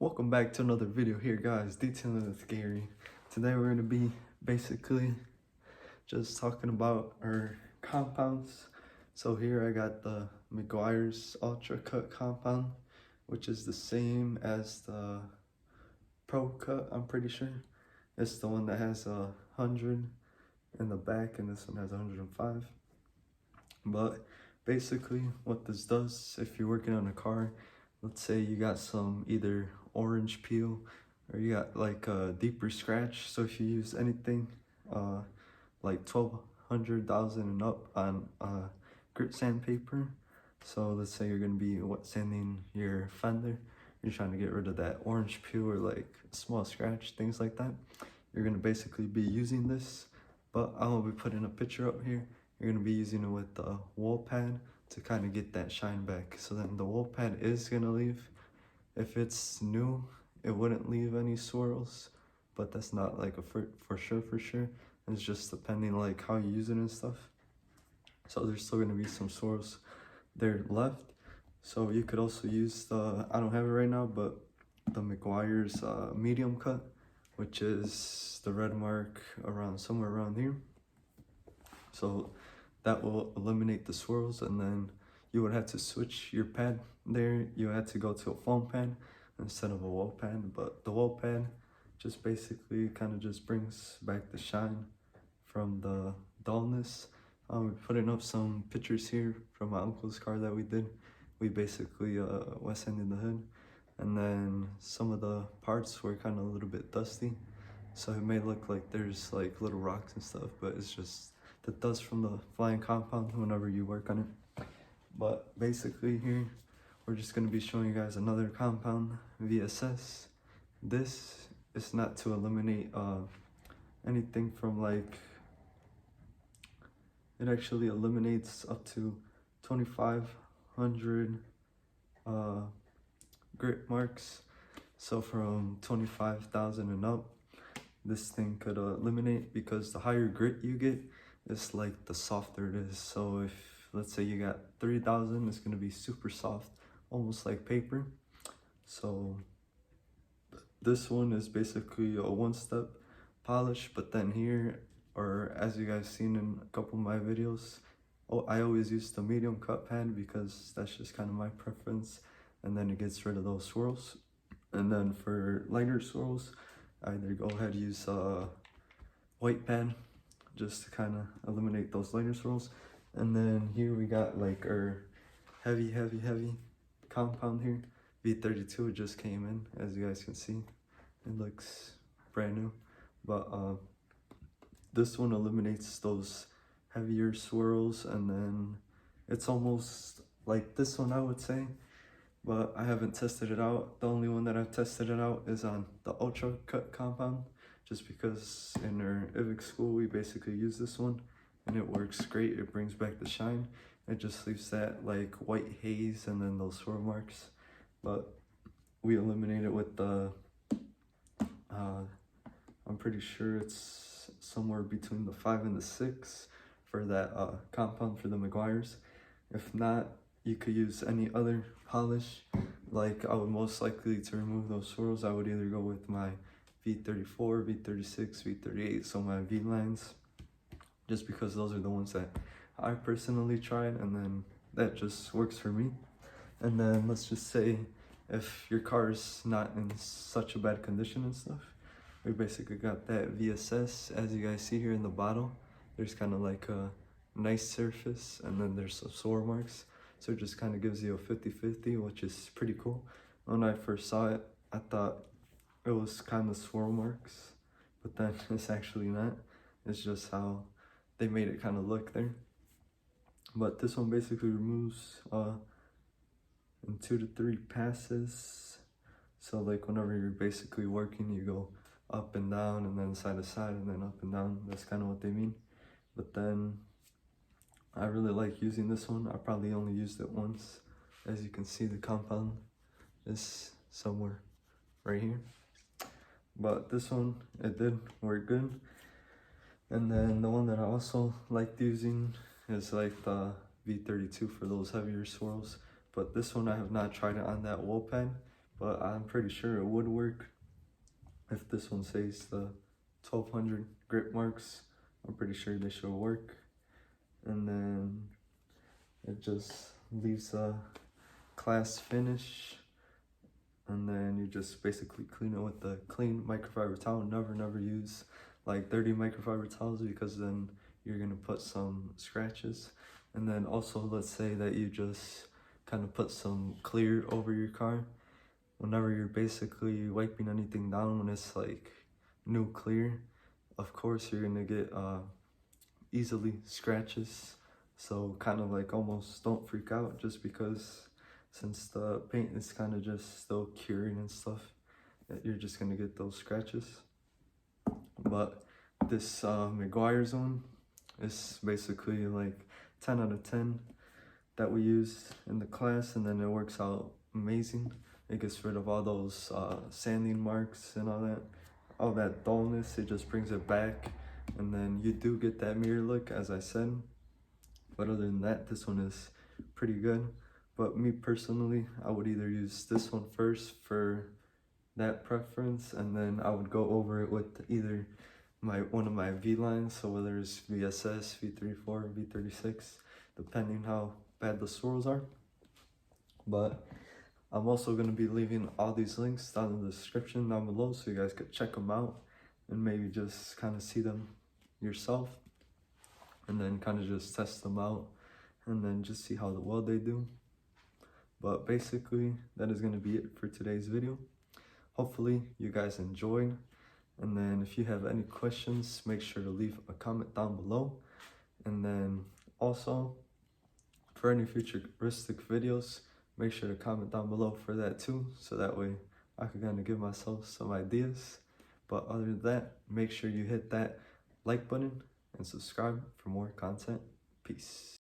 Welcome back to another video here, guys. Detailing with Gary. Today we're going to be basically just talking about our compounds. So here I got the Meguiars Ultra Cut compound, which is the same as the Pro Cut, I'm pretty sure. It's the one that has 100 in the back, and this one has 105. But basically what this does, if you're working on a car, let's say you got some either orange peel or you got like a deeper scratch, so if you use anything like 1200, 1000 and up on grit sandpaper, so let's say you're going to be wet sanding your fender, you're trying to get rid of that orange peel or like small scratch, things like that, you're going to basically be using this. But I'm going to be putting a picture up here. You're going to be using it with the wall pad to kind of get that shine back. So then the wall pad is going to leave. If it's new, it wouldn't leave any swirls, but that's not like a for sure. It's just depending like how you use it and stuff. So there's still going to be some swirls there left. So you could also use the, I don't have it right now, but the Meguiars medium cut, which is the red mark around somewhere around here. So that will eliminate the swirls, and then you would have to switch your pad there. You had to go to a foam pad instead of a wall pad, but the wall pad just basically kind of just brings back the shine from the dullness. We're putting up some pictures here from my uncle's car that we did. We basically wet sanded the hood, and then some of the parts were kind of a little bit dusty, so it may look like there's like little rocks and stuff, but it's just the dust from the flying compound whenever you work on it. But basically here we're just going to be showing you guys another compound, VSS. This is not to eliminate anything from like, it actually eliminates up to 2500 grit marks. So from 25,000 and up, this thing could eliminate, because the higher grit you get, it's like the softer it is. So if let's say you got 3000, it's going to be super soft, almost like paper. So this one is basically a one-step polish, but then here, or as you guys seen in a couple of my videos, I always use the medium cut pad because that's just kind of my preference, and then it gets rid of those swirls. And then for lighter swirls, I either go ahead and use a white pad just to kind of eliminate those lighter swirls. And then here we got like our heavy compound here, V32. It just came in, as you guys can see. It looks brand new, but this one eliminates those heavier swirls, and then it's almost like this one, I would say, but I haven't tested it out. The only one that I've tested it out is on the Ultra Cut compound, just because in our IVIC school we basically use this one and it works great. It brings back the shine. It just leaves that like white haze and then those swirl marks. But we eliminate it with the I'm pretty sure it's somewhere between the 5 and the 6 for that compound for the Meguiars. If not, you could use any other polish. Like, I would most likely, to remove those swirls, I would either go with my V34, V36, V38, so my V lines, just because those are the ones that I personally tried, and then that just works for me. And then let's just say if your car is not in such a bad condition and stuff, we basically got that VSS, as you guys see here in the bottle. There's kind of like a nice surface, and then there's some swirl marks, so it just kind of gives you a 50-50, which is pretty cool. When I first saw it, I thought it was kind of swirl marks, but then it's actually not. It's just how they made it kind of look there. But this one basically removes in 2 to 3 passes. So like whenever you're basically working, you go up and down, and then side to side, and then up and down. That's kind of what they mean. But then I really like using this one. I probably only used it once. As you can see, the compound is somewhere right here. But this one, it did work good. And then the one that I also liked using is like the V32 for those heavier swirls. But this one, I have not tried it on that wall pad, but I'm pretty sure it would work. If this one says the 1200 grip marks, I'm pretty sure they should work. And then it just leaves a class finish, and then you just basically clean it with the clean microfiber towel. Never use like dirty microfiber towels, because then you're gonna put some scratches. And then also, let's say that you just kind of put some clear over your car. Whenever you're basically wiping anything down, when it's like new clear, of course you're gonna get easily scratches. So kind of like almost don't freak out, just because since the paint is kind of just still curing and stuff, that you're just gonna get those scratches. But this Meguiars one is basically like 10 out of 10 that we use in the class, and then it works out amazing. It gets rid of all those sanding marks and all that dullness. It just brings it back, and then you do get that mirror look, as I said. But other than that, this one is pretty good. But me personally, I would either use this one first for that preference, and then I would go over it with either one of my V lines, so whether it's VSS, V34, V36, depending how bad the swirls are. But I'm also going to be leaving all these links down in the description down below, so you guys could check them out and maybe just kind of see them yourself, and then kind of just test them out and then just see how well they do. But basically, that is going to be it for today's video. Hopefully you guys enjoyed, and then if you have any questions, make sure to leave a comment down below. And then also, for any futuristic videos, make sure to comment down below for that too, so that way I can kind of give myself some ideas. But other than that, make sure you hit that like button and subscribe for more content. Peace.